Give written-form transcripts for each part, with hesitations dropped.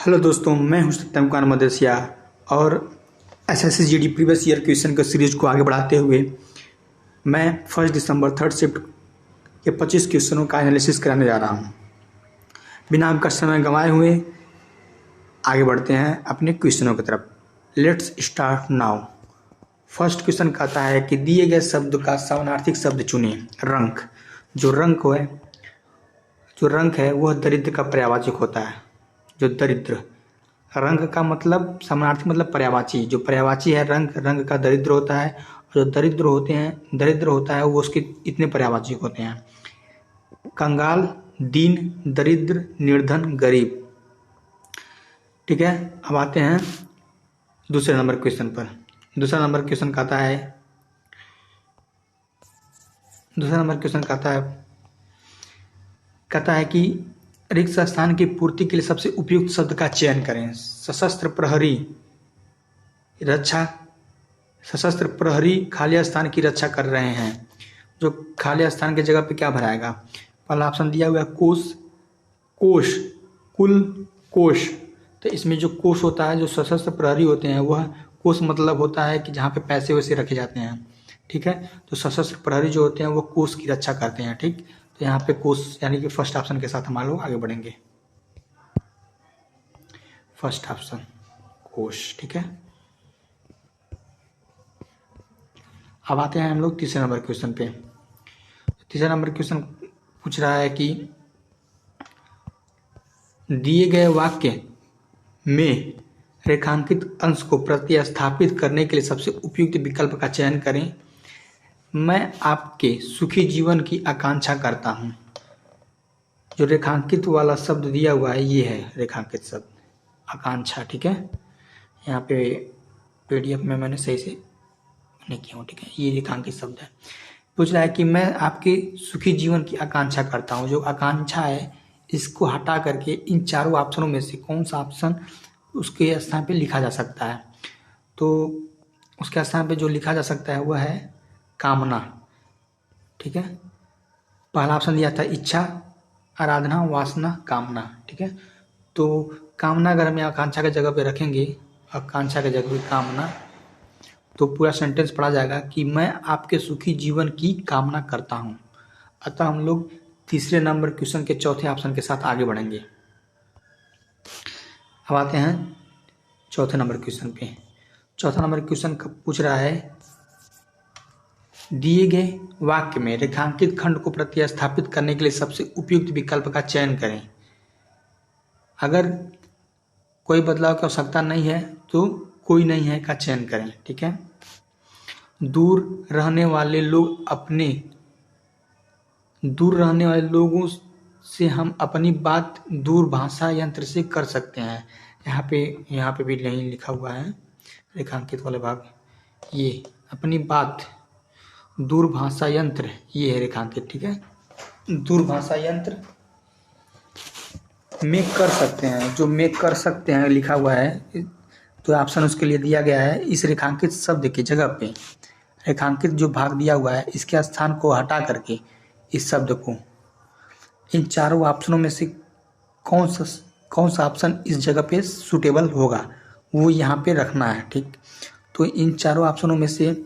Hello दोस्तों, मैं हूं सत्यम कुमार मदेसिया और SSC GD previous year question के सीरीज को आगे बढ़ाते हुए मैं 1 दिसंबर थर्ड शिफ्ट के 25 क्वेश्चनों का एनालिसिस कराने जा रहा हूं। बिना आपका समय गंवाए हुए आगे बढ़ते हैं अपने क्वेश्चनों की तरफ। Let's start now. First question कहता है कि दिए गए शब्द का समानार्थी शब्द चुनें। रंक। जो रंक है वह दरिद्र का पर्यायवाची होता है। जो दरिद्र, रंग का मतलब समानार्थी मतलब पर्यायवाची। जो पर्यायवाची है रंग का दरिद्र होता है। और जो दरिद्र होता है वो उसके इतने पर्यायवाची होते हैं। कंगाल, दीन, दरिद्र, निर्धन, गरीब। ठीक है, अब आते हैं दूसरे नंबर क्वेश्चन पर। दूसरा नंबर क्वेश्चन कहता है कि रिक्त स्थान की पूर्ति के लिए सबसे उपयुक्त शब्द का चयन करें। सशस्त्र प्रहरी खाली स्थान की रक्षा कर रहे हैं। जो खाली स्थान की जगह पे क्या भराएगा? पहला ऑप्शन दिया हुआ है कोष। तो इसमें जो कोष होता है, जो सशस्त्र प्रहरी होते हैं, वह कोष मतलब होता है कि जहाँ पे पैसे वैसे रखे जाते हैं। ठीक है, तो सशस्त्र प्रहरी जो होते हैं वो कोष की रक्षा करते हैं। ठीक, तो यहाँ पे कोष यानी कि फर्स्ट ऑप्शन के साथ हम लोग आगे बढ़ेंगे। फर्स्ट ऑप्शन कोष। ठीक है, अब आते हैं हम लोग तीसरे नंबर क्वेश्चन पे। तीसरा नंबर क्वेश्चन पूछ रहा है कि दिए गए वाक्य में रेखांकित अंश को प्रतिस्थापित करने के लिए सबसे उपयुक्त विकल्प का चयन करें। मैं आपके सुखी जीवन की आकांक्षा करता हूं। जो रेखांकित वाला शब्द दिया हुआ है ये है रेखांकित शब्द, आकांक्षा। ठीक है, यहाँ पे पीडीएफ में मैंने सही से नहीं किया हूँ। ठीक है, ये रेखांकित शब्द है। पूछ रहा है कि मैं आपके सुखी जीवन की आकांक्षा करता हूँ। जो आकांक्षा है इसको हटा करके इन चारों ऑप्शनों में से कौन सा ऑप्शन उसके स्थान पे लिखा जा सकता है? तो उसके स्थान पे जो लिखा जा सकता है वह है कामना। ठीक है, पहला ऑप्शन दिया था इच्छा, आराधना, वासना, कामना। ठीक है, तो कामना अगर हम आकांक्षा की जगह पे रखेंगे, आकांक्षा की जगह पे कामना, तो पूरा सेंटेंस पढ़ा जाएगा कि मैं आपके सुखी जीवन की कामना करता हूं। अतः हम लोग तीसरे नंबर क्वेश्चन के चौथे ऑप्शन के साथ आगे बढ़ेंगे। अब आते हैं चौथे नंबर क्वेश्चन पे। चौथा नंबर क्वेश्चन पूछ रहा है दिए गए वाक्य में रेखांकित खंड को प्रतिस्थापित करने के लिए सबसे उपयुक्त विकल्प का चयन करें। अगर कोई बदलाव की आवश्यकता नहीं है तो कोई नहीं है का चयन करें। ठीक है, दूर रहने वाले लोगों से हम अपनी बात दूरभाषा यंत्र से कर सकते हैं। यहाँ पे भी नहीं लिखा हुआ है रेखांकित वाले भाग। ये अपनी बात दूरभाषा यंत्र, ये है रेखांकित। ठीक है, दूरभाषा यंत्र में कर सकते हैं। जो में कर सकते हैं लिखा हुआ है तो ऑप्शन उसके लिए दिया गया है इस रेखांकित शब्द की जगह पे। रेखांकित जो भाग दिया हुआ है इसके स्थान को हटा करके इस शब्द को इन चारों ऑप्शनों में से कौन सा ऑप्शन इस जगह पे सूटेबल होगा वो यहाँ पे रखना है। ठीक, तो इन चारों ऑप्शनों में से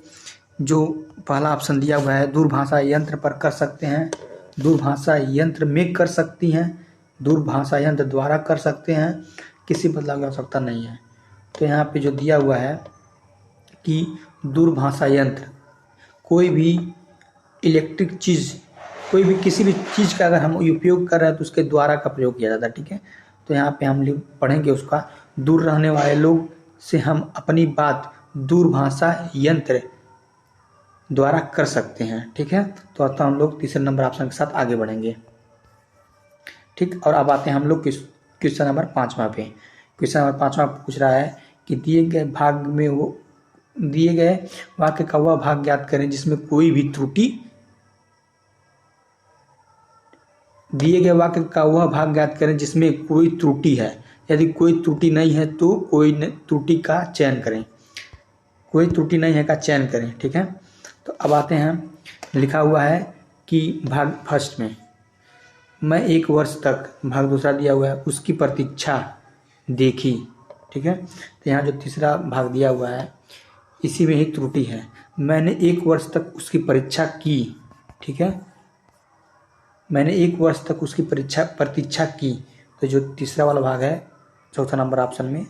जो पहला ऑप्शन दिया हुआ है दूरभाषा यंत्र पर कर सकते हैं, दूरभाषा यंत्र में कर सकती हैं, दूरभाषा यंत्र द्वारा कर सकते हैं, किसी बदलाव की आवश्यकता नहीं है। तो यहाँ पे जो दिया हुआ है कि दूरभाषा यंत्र कोई भी इलेक्ट्रिक चीज़, कोई भी किसी भी चीज़ का अगर हम उपयोग कर रहे हैं तो उसके द्वारा का प्रयोग किया जाता है। ठीक है, तो यहाँ पे हम लोग पढ़ेंगे उसका दूर रहने वाले लोग से हम अपनी बात दूरभाषा यंत्र द्वारा कर सकते हैं। ठीक है, तो अतः हम लोग तीसरे नंबर ऑप्शन के साथ आगे बढ़ेंगे। ठीक, और अब आते हैं हम लोग क्वेश्चन नंबर 5वां पे। क्वेश्चन नंबर 5वां पूछ रहा है कि दिए गए वाक्य का वह भाग ज्ञात करें जिसमें कोई भी त्रुटि है। यदि कोई त्रुटि नहीं है तो कोई त्रुटि का चयन करें। कोई त्रुटि नहीं है का चयन करें। ठीक है, तो अब आते हैं, लिखा हुआ है कि भाग फर्स्ट में मैं 1 वर्ष तक, भाग दूसरा दिया हुआ है उसकी प्रतीक्षा देखी। ठीक है, तो यहाँ जो तीसरा भाग दिया हुआ है इसी में ही त्रुटि है। मैंने 1 वर्ष तक उसकी परीक्षा की। ठीक है, मैंने 1 वर्ष तक उसकी प्रतीक्षा की। तो जो तीसरा वाला भाग है चौथा नंबर ऑप्शन में,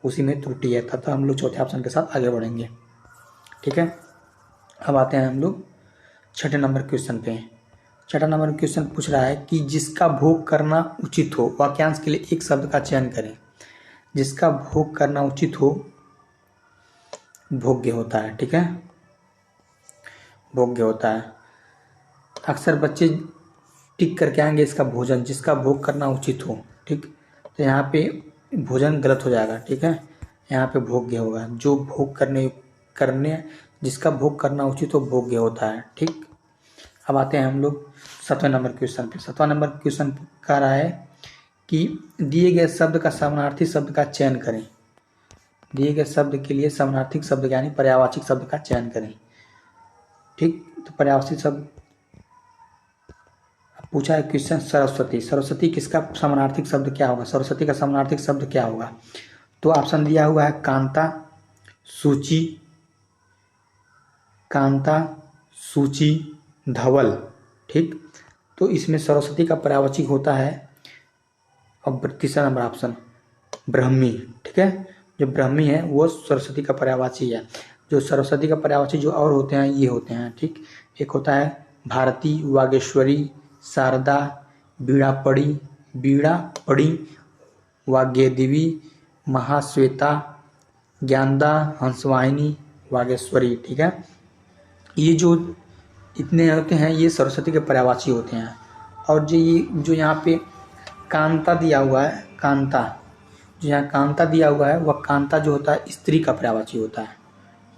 उसी में त्रुटि है, तथा हम लोग चौथे ऑप्शन के साथ आगे बढ़ेंगे। ठीक है, अब आते हैं हम लोग छठे नंबर क्वेश्चन पे। छठा नंबर क्वेश्चन पूछ रहा है कि जिसका भोग करना उचित हो, वाक्यांश के लिए एक शब्द का चयन करें। जिसका भोग करना उचित हो भोग्य होता है। ठीक है, भोग्य होता है। अक्सर बच्चे टिक करके आएंगे इसका भोजन, जिसका भोग करना उचित हो। ठीक, तो यहाँ पे भोजन गलत हो जाएगा। ठीक है, यहाँ पे भोग्य होगा। जो भोग करने जिसका भोग करना उचित हो भोग्य होता है। ठीक, अब आते हैं हम लोग 7वें नंबर क्वेश्चन पे। 7वां नंबर क्वेश्चन कह रहा है कि दिए गए शब्द का समानार्थी शब्द का चयन करें। दिए गए शब्द के लिए समानार्थी शब्द यानी पर्यायवाची शब्द का चयन करें। ठीक, तो पर्यायवाची शब्द पूछा है क्वेश्चन सरस्वती। सरस्वती किसका समानार्थी शब्द क्या होगा? सरस्वती का समानार्थी शब्द क्या होगा? तो ऑप्शन दिया हुआ है कांता, सूची, कांता, सूची, धवल। ठीक, तो इसमें सरस्वती का पर्यायवाची होता है, अब तीसरा नंबर ऑप्शन ब्रह्मी। ठीक है, जो ब्रह्मी है वो सरस्वती का पर्यायवाची है। जो सरस्वती का पर्यायवाची जो और होते हैं ये होते हैं। ठीक, एक होता है भारती, वागेश्वरी, शारदा, वीणा पड़ी, वाग्देवी, महाश्वेता, ज्ञानदा, हंसवाहिनी, वागेश्वरी। ठीक है, ये जो इतने होते हैं ये सरस्वती के पर्यायवाची होते हैं। और जो यहाँ पे कांता दिया हुआ है, कांता, जो यहाँ कांता दिया हुआ है वह कांता जो होता है स्त्री का पर्यायवाची होता है।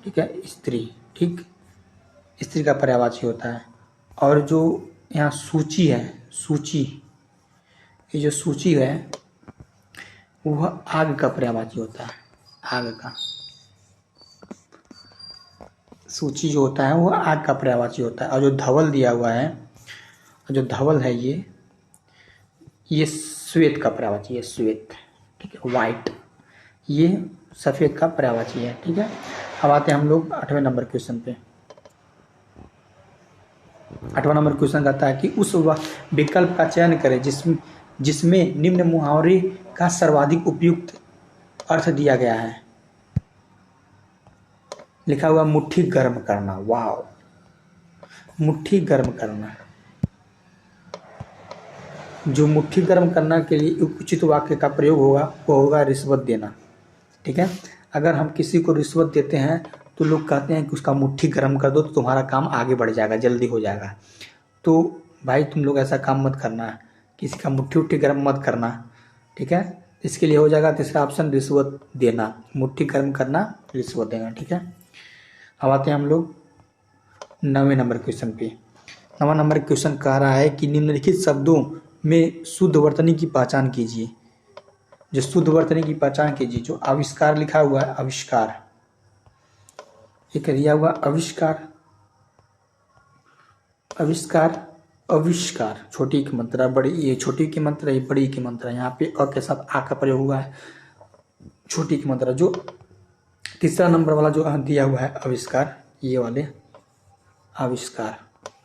ठीक है, स्त्री। ठीक, स्त्री का पर्यायवाची होता है। और जो यहाँ सूची है, सूची, ये जो सूची है वह आग का पर्यायवाची होता है। आग का, सूची जो होता है वह आग का पर्यायवाची होता है। और जो धवल दिया हुआ है, जो धवल है ये श्वेत का पर्यायवाची है, श्वेत। ठीक है, वाइट, ये सफ़ेद का पर्यायवाची है। ठीक है, अब आते हैं हम लोग 8वें नंबर क्वेश्चन पे। 8वां नंबर क्वेश्चन कहता है कि उस विकल्प का चयन करें जिसमें निम्न मुहावरे का सर्वाधिक उपयुक्त अर्थ दिया गया है। लिखा हुआ मुट्ठी गर्म करना। वाव, मुट्ठी गर्म करना। जो मुट्ठी गर्म करना के लिए उचित वाक्य का प्रयोग होगा वो होगा रिश्वत देना। ठीक है, अगर हम किसी को रिश्वत देते हैं तो लोग कहते हैं कि उसका मुट्ठी गर्म कर दो तो तुम्हारा काम आगे बढ़ जाएगा, जल्दी हो जाएगा। तो भाई तुम लोग ऐसा काम मत करना, किसी का मुट्ठी उट्ठी गर्म मत करना। ठीक है, इसके लिए हो जाएगा तीसरा ऑप्शन रिश्वत देना। मुट्ठी गर्म करना, रिश्वत देना। ठीक है, अब आते हैं हम लोग 9वें नंबर क्वेश्चन पे। 9वां नंबर क्वेश्चन कह रहा है कि निम्नलिखित शब्दों में शुद्ध वर्तनी की पहचान कीजिए। जो शुद्ध वर्तनी की पहचान कीजिए, जो आविष्कार लिखा हुआ है, आविष्कार, एक दिया हुआ आविष्कार, आविष्कार, आविष्कार, छोटी की मात्रा बड़ी, ये छोटी की मात्रा, ये बड़ी की मात्रा। यहाँ पे अ के साथ आ का प्रयोग हुआ है, छोटी की मात्रा। जो तीसरा नंबर वाला जो दिया हुआ है आविष्कार, ये वाले आविष्कार,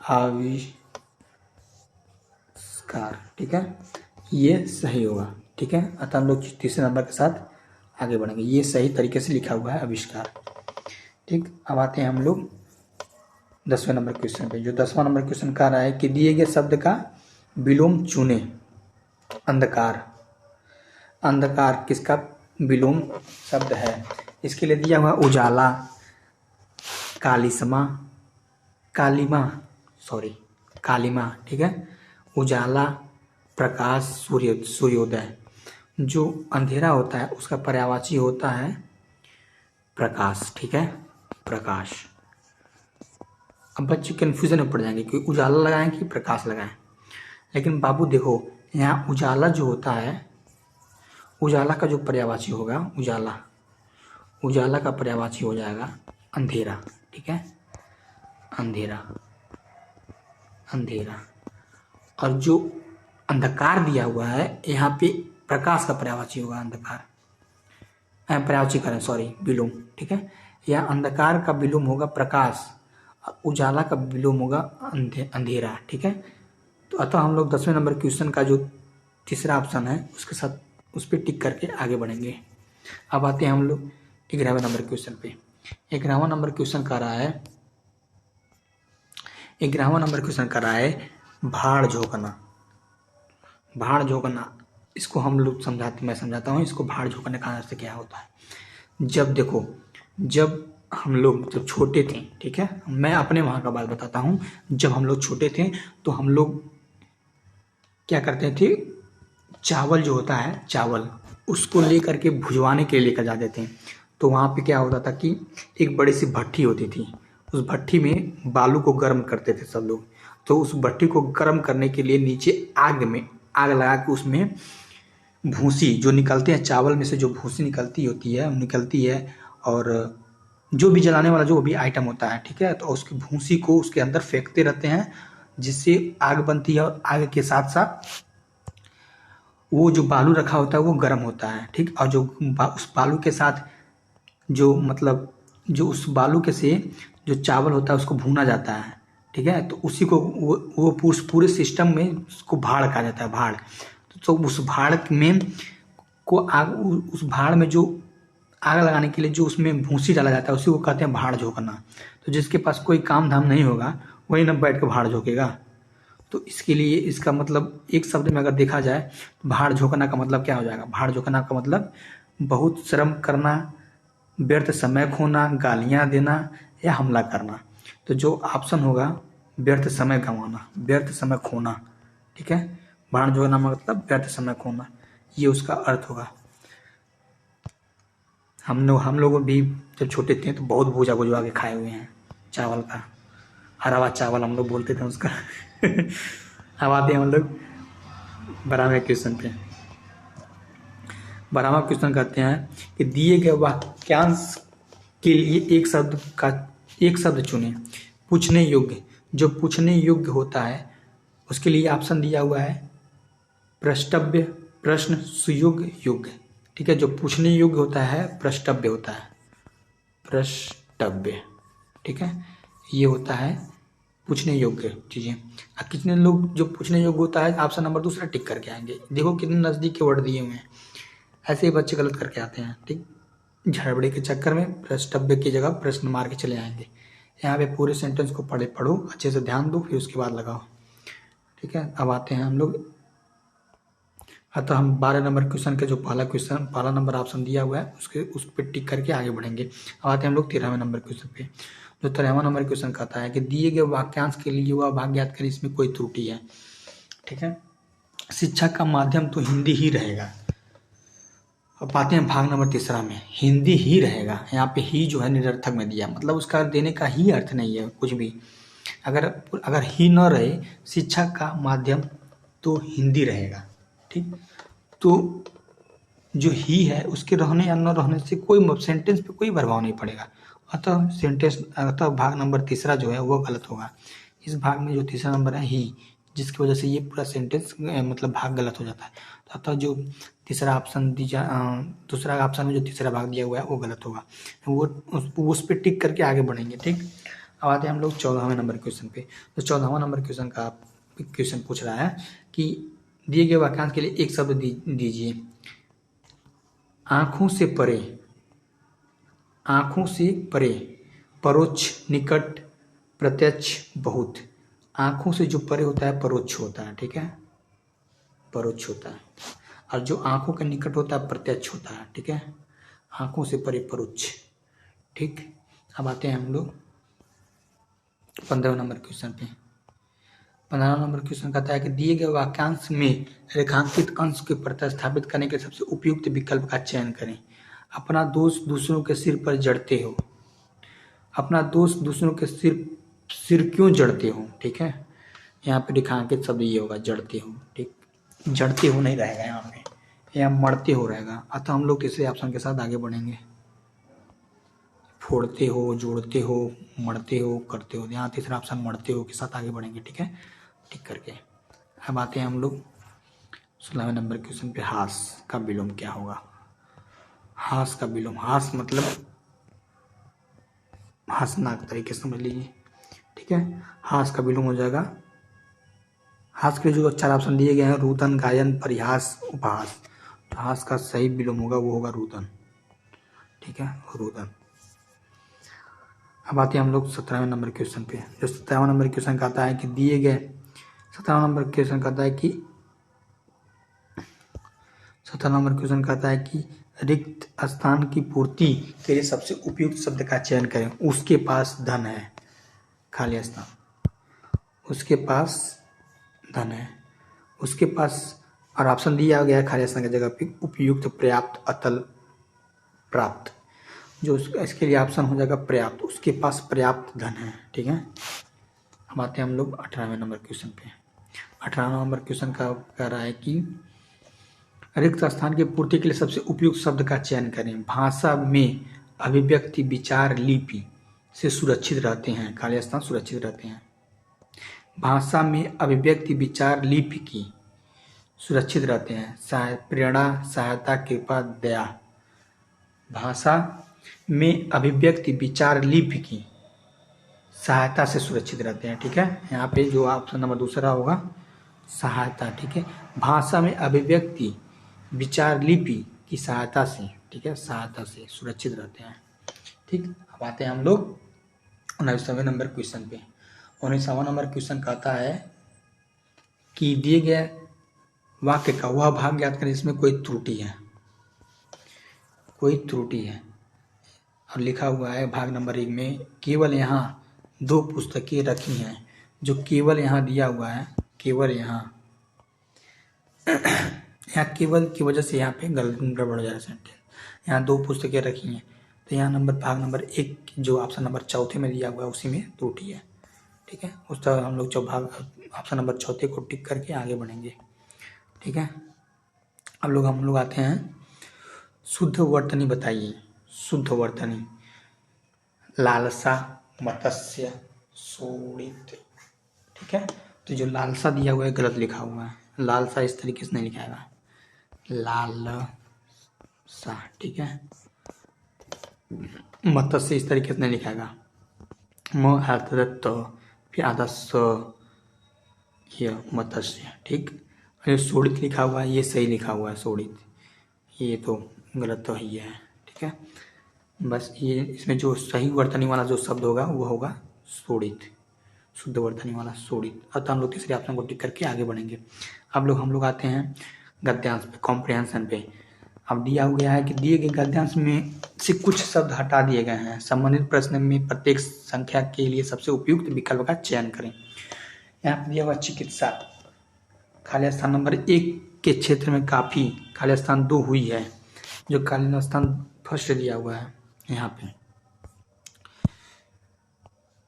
आविष्कार। ठीक है, ये सही होगा। ठीक है, अतः हम लोग तीसरे नंबर के साथ आगे बढ़ेंगे। ये सही तरीके से लिखा हुआ है आविष्कार। ठीक, अब आते हैं हम लोग 10वें नंबर क्वेश्चन पे। जो 10वां नंबर क्वेश्चन कह रहा है कि दिए गए शब्द का विलोम चुने। अंधकार, अंधकार किसका विलोम शब्द है? इसके लिए दिया हुआ उजाला, कालिमा, कालिमा। ठीक है, उजाला, प्रकाश, सूर्योदय। जो अंधेरा होता है उसका पर्यायवाची होता है प्रकाश। ठीक है, प्रकाश। अब बच्चे कन्फ्यूजन में पड़ जाएंगे कि उजाला लगाएं कि प्रकाश लगाएं। लेकिन बाबू देखो, यहाँ उजाला जो होता है, उजाला का जो पर्यायवाची होगा, उजाला का पर्यायवाची हो जाएगा अंधेरा। ठीक है, अंधेरा, अंधेरा। और जो अंधकार दिया हुआ है यहाँ पे प्रकाश का पर्यायवाची होगा अंधकार, पर्यायवाची करें सॉरी विलोम, ठीक है। या अंधकार का विलोम होगा प्रकाश, उजाला का विलोम होगा अंधेरा, ठीक है। तो अतः हम लोग 10वें नंबर क्वेश्चन का जो तीसरा ऑप्शन है उसके साथ उस पर टिक करके आगे बढ़ेंगे। अब आते हैं हम लोग 11वें नंबर क्वेश्चन पे। 11वां नंबर क्वेश्चन कर रहा है 11वां नंबर क्वेश्चन कर रहा है भाड़ झोंकना। भाड़ झोंकना, इसको हम लोग मैं समझाता हूँ इसको। भाड़ झोंकने का अर्थ क्या होता है। जब देखो, जब हम लोग जब छोटे थे, ठीक है, मैं अपने वहाँ का बात बताता हूँ। जब हम लोग छोटे थे तो हम लोग क्या करते थे, चावल जो होता है, चावल उसको लेकर के भुजवाने के लिए लेकर जाते थे। तो वहाँ पे क्या होता था कि एक बड़ी सी भट्ठी होती थी, उस भट्ठी में बालू को गर्म करते थे सब लोग। तो उस भट्ठी को गर्म करने के लिए नीचे आग लगा के उसमें भूसी जो निकलते हैं, चावल में से जो भूसी निकलती है और जो भी जलाने वाला जो भी आइटम होता है, ठीक है, तो उसकी भूसी को उसके अंदर फेंकते रहते हैं, जिससे आग बनती है और आग के साथ साथ वो जो बालू रखा होता है वो गर्म होता है, ठीक। और जो उस बालू के साथ जो उस बालू के से जो चावल होता है उसको भूना जाता है, ठीक है। तो उसी को वो पूरे सिस्टम में उसको भाड़ कहा जाता है, भाड़। तो उस भाड़ में उस भाड़ में जो आग लगाने के लिए जो उसमें भूसी डाला जाता है उसी को कहते हैं भाड़ झोंकना। तो जिसके पास कोई काम धाम नहीं होगा वही न बैठ कर भाड़ झोंकेगा। तो इसके लिए इसका मतलब एक शब्द में अगर देखा जाए तो भाड़ झोंकना का मतलब क्या हो जाएगा। भाड़ झोंकना का मतलब बहुत श्रम करना, व्यर्थ समय खोना, गालियाँ देना या हमला करना। तो जो ऑप्शन होगा व्यर्थ समय गंवाना, व्यर्थ समय खोना, ठीक है। भाड़ झोंकना मतलब व्यर्थ समय खोना, ये उसका अर्थ होगा। हम लोग भी जब छोटे थे तो बहुत भूजा भुजवा के खाए हुए हैं चावल का, हरावा चावल हम लोग बोलते थे उसका। अब आते हैं हम लोग 12वें क्वेश्चन पे। 12वां क्वेश्चन कहते हैं कि दिए गए वाक्यांश के लिए एक शब्द चुने पूछने योग्य। जो पूछने योग्य होता है उसके लिए ऑप्शन दिया हुआ है प्रश्नव्य, प्रश्न, सुयोग्य, योग्य, ठीक है। जो पूछने योग्य होता है प्रश्नव्य होता है, प्रश्नव्य, ठीक है, ये होता है पूछने योग्य चीज़ें। कितने लोग जो पूछने योग्य होता है ऑप्शन नंबर दूसरा टिक करके आएंगे। देखो कितने नज़दीक के वर्ड दिए हुए हैं, ऐसे ही बच्चे गलत करके आते हैं, ठीक। झड़बड़े के चक्कर में प्रश्नव्य की जगह प्रश्न मार के चले आएंगे। यहाँ पे पूरे सेंटेंस को पढ़ो अच्छे से, ध्यान दो, फिर उसके बाद लगाओ, ठीक है। अब आते हैं हम लोग, अतः हम 12 नंबर क्वेश्चन के जो पहला नंबर ऑप्शन दिया हुआ है उस पर टिक करके आगे बढ़ेंगे। अब आते हैं हम लोग 13वें नंबर क्वेश्चन पे। जो 13वां नंबर क्वेश्चन कहता है कि दिए गए वाक्यांश के लिए वह भाग ज्ञात करें, इसमें कोई त्रुटि है, ठीक है। शिक्षा का माध्यम तो हिंदी ही रहेगा। अब आते हैं भाग नंबर तीसरा में, हिंदी ही रहेगा। यहाँ पे ही जो है निरर्थक में दिया, मतलब उसका देने का ही अर्थ नहीं है कुछ भी। अगर ही न रहे, शिक्षा का माध्यम तो हिंदी रहेगा, ठीक। तो जो ही है उसके रहने या न रहने से कोई सेंटेंस पे कोई प्रभाव नहीं पड़ेगा। अतः भाग नंबर तीसरा जो है वो गलत होगा। इस भाग में जो तीसरा नंबर है ही, जिसकी वजह से ये पूरा सेंटेंस मतलब भाग गलत हो जाता है। तो अतः जो तीसरा ऑप्शन दूसरा ऑप्शन में जो तीसरा भाग दिया हुआ है वो गलत होगा। वो उस पर टिक करके आगे बढ़ेंगे, ठीक। अब आते हैं हम लोग 14वें नंबर क्वेश्चन पे। तो 14वां नंबर क्वेश्चन पूछ रहा है कि दिए गए वाक्यांश के लिए एक शब्द दीजिए। आँखों से परे, आँखों से परे, परोक्ष, निकट, प्रत्यक्ष, बहुत। आँखों से जो परे होता है परोक्ष होता है, ठीक है, परोक्ष होता है। और जो आँखों के निकट होता है प्रत्यक्ष होता है, ठीक है। आँखों से परे परोक्ष, ठीक। अब आते हैं हम लोग 15वें नंबर क्वेश्चन पे। 15वां नंबर क्वेश्चन कहता है कि दिए गए वाक्यांश में रेखांकित अंश को प्रतिस्थापित करने के सबसे उपयुक्त विकल्प का चयन करें। अपना दोष दूसरों के सिर पर जड़ते हो। अपना दोष दूसरों के सिर क्यों जड़ते हो, ठीक है। यहाँ पे रेखांकित शब्द ये होगा जड़ते हो, ठीक। जड़ते हो नहीं रहेगा यहाँ पे, यहाँ मरते हो रहेगा। अतः हम लोग तीसरे ऑप्शन के साथ आगे बढ़ेंगे। फोड़ते हो, जोड़ते हो, मरते हो, करते हो। यहाँ तीसरा ऑप्शन मरते हो के साथ आगे बढ़ेंगे, ठीक है, टिक करके। अब आते हैं हम लोग 16वें नंबर क्वेश्चन पे हास का विलोम क्या होगा। हास का विलोम, हास मतलब हासनाक तरीके से समझ लीजिए, ठीक है। हास का विलोम हो जाएगा, हास के लिए जो 4 ऑप्शन दिए गए हैं, रुदन, गायन, परिहास, उपहास। तो हास का सही विलोम होगा वो होगा रुदन, ठीक है, रुदन। अब आते हैं हम लोग 17वें नंबर क्वेश्चन पे। जो 17वां नंबर क्वेश्चन कहता है कि दिए गए 17वां नंबर क्वेश्चन कहता है कि 17वां नंबर क्वेश्चन कहता है कि रिक्त स्थान की पूर्ति के लिए सबसे उपयुक्त शब्द का चयन करें। उसके पास धन है, खाली स्थान, उसके पास धन है, उसके पास, और ऑप्शन दिया गया है खाली स्थान की जगह पे उपयुक्त, पर्याप्त, अतल, प्राप्त। जो इसके लिए ऑप्शन हो जाएगा पर्याप्त, उसके पास पर्याप्त धन है, ठीक है। अब आते हैं हम लोग 18वें नंबर क्वेश्चन पे। 18वां नंबर क्वेश्चन का कह रहा है कि रिक्त स्थान की पूर्ति के लिए सबसे उपयुक्त शब्द का चयन करें। भाषा में अभिव्यक्ति, विचार, लिपि से सुरक्षित रहते हैं, खाली स्थान सुरक्षित रहते हैं। भाषा में अभिव्यक्ति, विचार, लिपि की सुरक्षित रहते हैं। प्रेरणा, सहायता, कृपा, दया। भाषा में अभिव्यक्ति, विचार, लिपि की सहायता से सुरक्षित रहते हैं, ठीक है। यहाँ पे जो ऑप्शन नंबर दूसरा होगा सहायता, ठीक है। भाषा में अभिव्यक्ति, विचार, लिपि की सहायता से, ठीक है, सहायता से सुरक्षित रहते हैं, ठीक। अब आते हैं हम लोग 19वें नंबर क्वेश्चन पे। 19वां नंबर क्वेश्चन कहता है कि दिए गए वाक्य का वह भाग ज्ञात करें जिसमें कोई त्रुटि है, कोई त्रुटि है। और लिखा हुआ है भाग नंबर 1 में केवल यहाँ 2 पुस्तकें रखी हैं। जो केवल यहाँ दिया हुआ है, केवल यहाँ केवल की वजह से यहाँ पे गड़बड़ हो जा रहा है सेंटेंस। यहाँ 2 पुस्तकें रखी हैं, तो यहाँ भाग नंबर 1 जो ऑप्शन नंबर चौथे में दिया हुआ है उसी में त्रुटि है, ठीक है। उस तरह हम लोग भाग ऑप्शन नंबर चौथे को टिक करके आगे बढ़ेंगे, ठीक है। अब हम लोग आते हैं शुद्ध वर्तनी बताइए। शुद्ध वर्तनी, लालसा, मत्स्य, शोणित, ठीक है। तो जो लालसा दिया हुआ है गलत लिखा हुआ है, लालसा इस तरीके से नहीं लिखाएगा, लालसा, ठीक है। मत्स्य इस तरीके से नहीं लिखाएगा, फिर आधा स, यह मत्स्य, ठीक। और शोणित लिखा हुआ है ये सही लिखा हुआ है शोणित, ये तो गलत तो ही है, ठीक है। बस ये इसमें जो सही वर्तनी वाला जो शब्द होगा वो होगा शोणित, शुद्ध वर्तनी वाला शोणित। अतः हम लोग तीसरे ऑप्शन को टिक करके आगे बढ़ेंगे। अब हम लोग आते हैं गद्यांश पे, कॉम्प्रिहेंशन पे। अब दिया गया है कि दिए गए गद्यांश में से कुछ शब्द हटा दिए गए हैं। संबंधित प्रश्न में प्रत्येक संख्या के लिए सबसे उपयुक्त विकल्प का चयन करें। यहाँ पर दिया हुआ चिकित्सा, खाली स्थान नंबर 1 के क्षेत्र में काफी, खाली स्थान 2 हुई है, जो खाली स्थान फर्स्ट दिया हुआ है यहाँ पे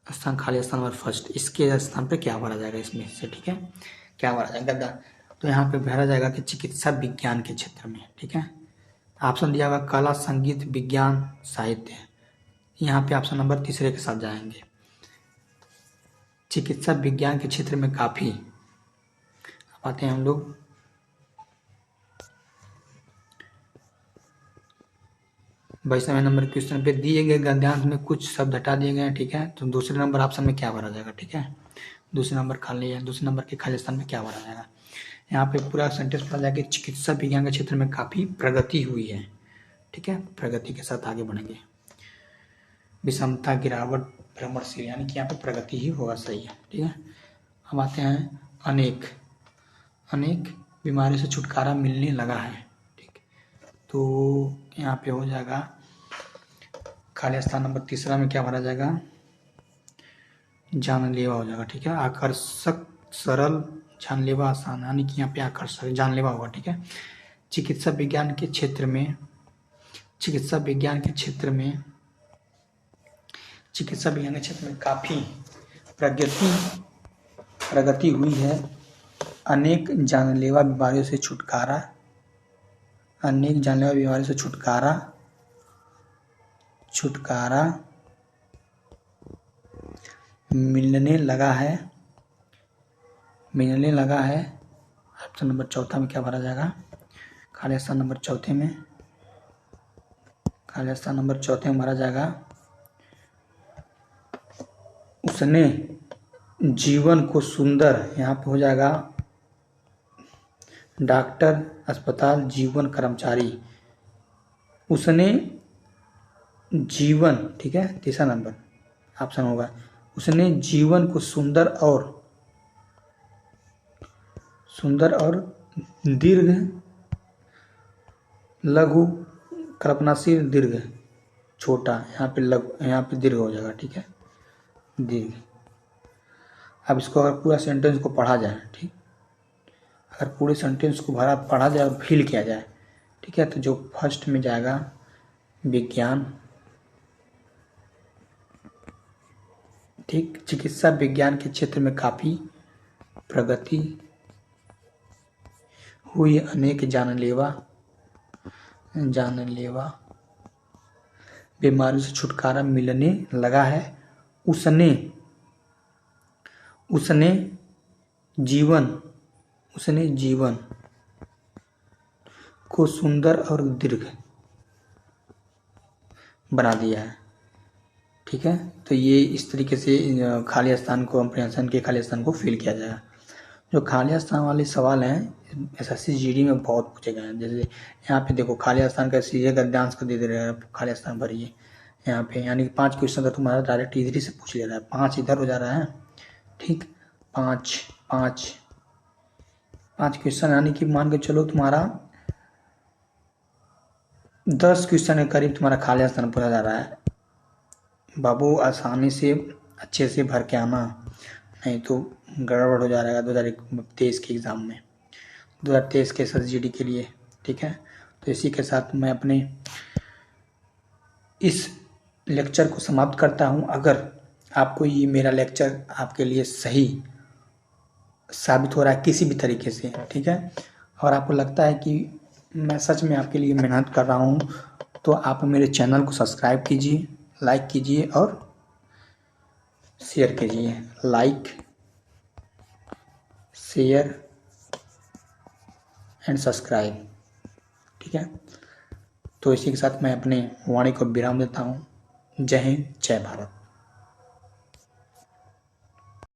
स्थान, खाली स्थान नंबर फर्स्ट, इसके स्थान पे क्या भरा जाएगा इसमें से, ठीक है, क्या भरा जाएगा गद्दा। तो यहाँ पे भरा जाएगा कि चिकित्सा विज्ञान के क्षेत्र में, ठीक है। ऑप्शन दिया हुआ कला, संगीत, विज्ञान, साहित्य। यहाँ पे ऑप्शन नंबर तीसरे के साथ जाएंगे, चिकित्सा विज्ञान के क्षेत्र में काफी। अब आते हैं हम लोग 22वें नंबर क्वेश्चन पे। दिए गए गद्यांश में कुछ शब्द हटा दिए गए हैं, ठीक है। तो दूसरे नंबर ऑप्शन में क्या भरा जाएगा, ठीक है। दूसरे नंबर खाली है, दूसरे नंबर के खाली स्थान में क्या भरा जाएगा। यहाँ पे पूरा सेंटेंस पढ़ा जाएगा, चिकित्सा विज्ञान के क्षेत्र में काफी प्रगति हुई है, ठीक है, प्रगति के साथ आगे बढ़ेंगे। विषमता, गिरावट, भ्रमणशील, यानी कि यहाँ पे प्रगति ही होगा, सही है, ठीक है। हम आते हैं अनेक, अनेक बीमारियों से छुटकारा मिलने लगा है, ठीक। तो यहाँ पे हो जाएगा खाली स्थान नंबर तीसरा में क्या भरा जाएगा, जानलेवा हो जाएगा, ठीक है। आकर्षक, सरल, जानलेवा, आसान, यानी कि यहाँ पे आकर्षक जानलेवा होगा, ठीक है। चिकित्सा विज्ञान के क्षेत्र में, चिकित्सा विज्ञान के क्षेत्र में, चिकित्सा विज्ञान के क्षेत्र में काफी प्रगति हुई है। अनेक जानलेवा बीमारियों से छुटकारा, अनेक जानलेवा बीमारियों से छुटकारा मिलने लगा है, ऑप्शन नंबर चौथा में क्या भरा जाएगा? खाली स्थान नंबर चौथे में, खाली स्थान नंबर चौथे में भरा जाएगा उसने जीवन को सुंदर, यहाँ पे हो जाएगा डॉक्टर, अस्पताल, जीवन, कर्मचारी। उसने जीवन, ठीक है, तीसरा नंबर ऑप्शन होगा। उसने जीवन को सुंदर और दीर्घ, लघु, कल्पनाशील, दीर्घ, छोटा, यहाँ पे लघु, यहाँ पे दीर्घ हो जाएगा, ठीक है, दीर्घ। अब इसको अगर पूरा सेंटेंस को पढ़ा जाए, ठीक, अगर पूरे सेंटेंस को पढ़ा जाए और फिल किया जाए, ठीक है, तो जो फर्स्ट में जाएगा विज्ञान, ठीक, चिकित्सा विज्ञान के क्षेत्र में काफ़ी प्रगति हुई, अनेक जानलेवा बीमारियों से छुटकारा मिलने लगा है। उसने जीवन को सुंदर और दीर्घ बना दिया है, ठीक है। तो ये इस तरीके से खाली स्थान को, कंप्रीहेंशन के खाली स्थान को फिल किया जाएगा। जो खाली स्थान वाले सवाल हैं एसएससी जीडी में बहुत पूछे गए हैं। जैसे यहाँ पे देखो खाली स्थान का सीधे गद्यांश को दे रहे हैं, खाली स्थान भरिए यहाँ पे, यानी कि 5 क्वेश्चन का तुम्हारा डायरेक्ट इधर ही से पूछ ले रहा है, 5 इधर हो जा रहा है, ठीक, 5 क्वेश्चन, यानी कि मान के चलो तुम्हारा 10 क्वेश्चन के करीब तुम्हारा खाली स्थान पूरा जा रहा है। बाबू आसानी से अच्छे से भर के आना, नहीं तो गड़बड़ हो जा रहेगा 2023 के एग्ज़ाम में, 2023 के एसएसजीडी के लिए, ठीक है। तो इसी के साथ मैं अपने इस लेक्चर को समाप्त करता हूं। अगर आपको ये मेरा लेक्चर आपके लिए सही साबित हो रहा है किसी भी तरीके से, ठीक है, और आपको लगता है कि मैं सच में आपके लिए मेहनत कर रहा हूं, तो आप मेरे चैनल को सब्सक्राइब कीजिए, लाइक कीजिए और शेयर कीजिए। लाइक, शेयर एंड सब्सक्राइब, ठीक है। तो इसी के साथ मैं अपने वाणी को विराम देता हूँ। जय हिंद, जय भारत।